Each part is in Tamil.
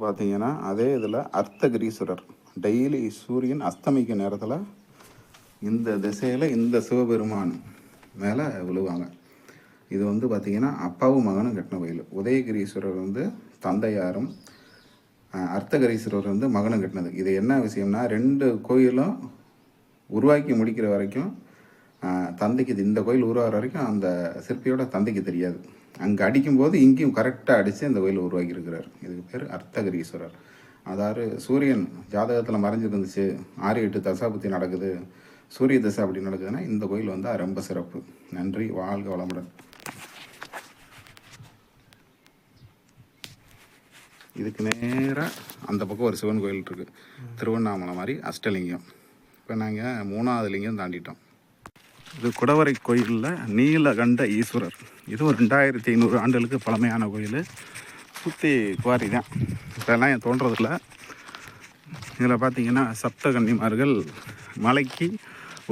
பார்த்தீங்கன்னா அதே இதில் அர்த்தகிரீஸ்வரர் டெய்லி சூரியன் அஸ்தமிக்க நேரத்தில் இந்த திசையில் இந்த சிவபெருமான் மேலே விழுவாங்க. இது வந்து பார்த்திங்கன்னா அப்பாவும் மகனும் கட்டின கோயில். உதயகிரீஸ்வரர் வந்து தந்தையாரும், அர்த்தகிரீஸ்வரர் வந்து மகனும் கட்டினது. இது என்ன விஷயம்னா, ரெண்டு கோயிலும் உருவாக்கி முடிக்கிற வரைக்கும் தந்தைக்கு இந்த கோயில் உருவாகிற வரைக்கும் அந்த சிற்பியோட தந்தைக்கு தெரியாது. அங்கே அடிக்கும்போது இங்கேயும் கரெக்டாக அடித்து அந்த கோயில் உருவாக்கியிருக்கிறார். இதுக்கு பேர் அர்த்தகிரீஸ்வரர். அதாவது சூரியன் ஜாதகத்தில் மறைஞ்சிருந்துச்சு, 6-8 தசாபுத்தி நடக்குது, சூரிய தசை அப்படி நடக்குதுன்னா இந்த கோயில் வந்து ரொம்ப சிறப்பு. நன்றி, வாழ்க வளமுடன். இதுக்கு நேராக அந்த பக்கம் ஒரு சிவன் கோயில் இருக்குது, திருவண்ணாமலை மாதிரி அஷ்டலிங்கம். இப்போ நாங்கள் 3வது லிங்கம் தாண்டிட்டோம். இது குடவரை கோயிலில் நீலகண்ட ஈஸ்வரர். இது ஒரு 2500 ஆண்டுகளுக்கு பழமையான கோயில். சுற்றி குவாரி தான், இதெல்லாம் என் தோன்றதில்ல. இதில் பார்த்திங்கன்னா சப்தகன்னிமார்கள் மலைக்கு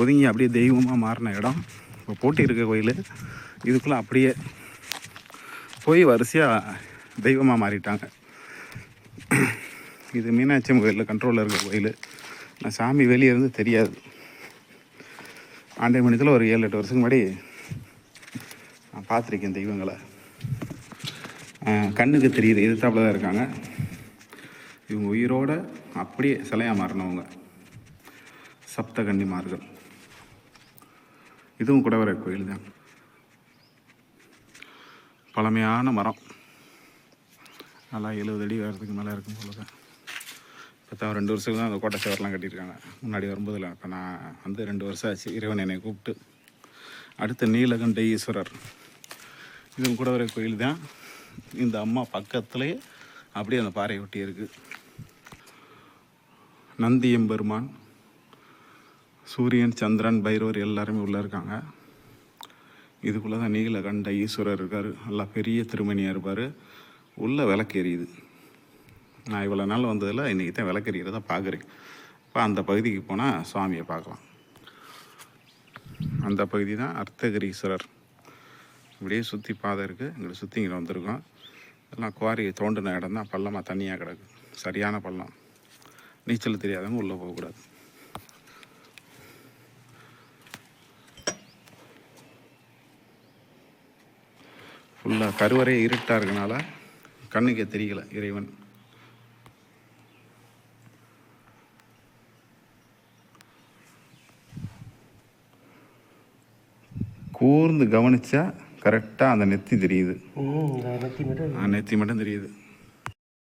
ஒதுங்கி அப்படியே தெய்வமாக மாறின இடம். இப்போ போட்டி இருக்க கோயில் இதுக்குள்ளே அப்படியே போய் வரிசையாக தெய்வமாக மாறிட்டாங்க. இது மீனாட்சி கோயிலில் கண்ட்ரோலில் இருக்கிற கோயில். நான் சாமி வெளியே இருந்து தெரியாது. ஆண்டை மணித்தில் ஒரு 7-8 வருஷத்துக்கு முன்னாடி நான் பார்த்துருக்கேன் தெய்வங்களை. கண்ணுக்கு தெரியுது, எதிர்த்தாப்புல தான் இருக்காங்க. இவங்க உயிரோடு அப்படியே சிலையாக மாறினவங்க சப்தகன்னிமார்கள். இதுவும் குடவரை கோயில் தான். பழமையான மரம், நல்லா 70 அடி வரதுக்கு மேலே இருக்கும் போல தான். இப்போ தான் 2 வருஷத்துக்கு தான் அந்த கோட்டை சேவரெலாம் கட்டியிருக்காங்க. முன்னாடி வரும்போதில் இப்போ நான் வந்து 2 வருஷம் ஆச்சு. இறைவன் என்னை கூப்பிட்டு. அடுத்து நீலகண்ட ஈஸ்வரர். இதுவும் குடவரை கோயில் தான். இந்த அம்மா பக்கத்துலேயே அப்படியே அந்த பாறையை ஒட்டி இருக்குது. நந்தியம்பெருமான், சூரியன், சந்திரன், பைரவர் எல்லாருமே உள்ளே இருக்காங்க. இதுக்குள்ளே தான் நீலகண்ட ஈஸ்வரர் இருக்கார். நல்லா பெரிய திருமணியாக இருப்பார். உள்ளே விளக்கு எரியுது. நான் இவ்வளோ நாள் வந்ததில் இன்றைக்கி தான் விளக்கு எரிகிறத பார்க்குறேன். இப்போ அந்த பகுதிக்கு போனால் சுவாமியை பார்க்கலாம். அந்த பகுதி தான் அர்த்தகிரீஸ்வரர். இப்படியே சுற்றி பாதை இருக்குது. எங்களை சுற்றி இங்கே வந்திருக்கோம். இதெல்லாம் குவாரியை தோண்டின இடம் தான். பள்ளமாக தண்ணியாக கிடக்கு, சரியான பள்ளம். நீச்சல் தெரியாதவங்க உள்ளே போகக்கூடாது. ஃபுல்லாக கருவறை இருட்டாக இருக்கனால கண்ணுக்கே தெரியல இறைவன். கூர்ந்து கவனிச்சா கரெக்டாக அந்த நெத்தி தெரியுது. நெத்தி மட்டும் தெரியுது.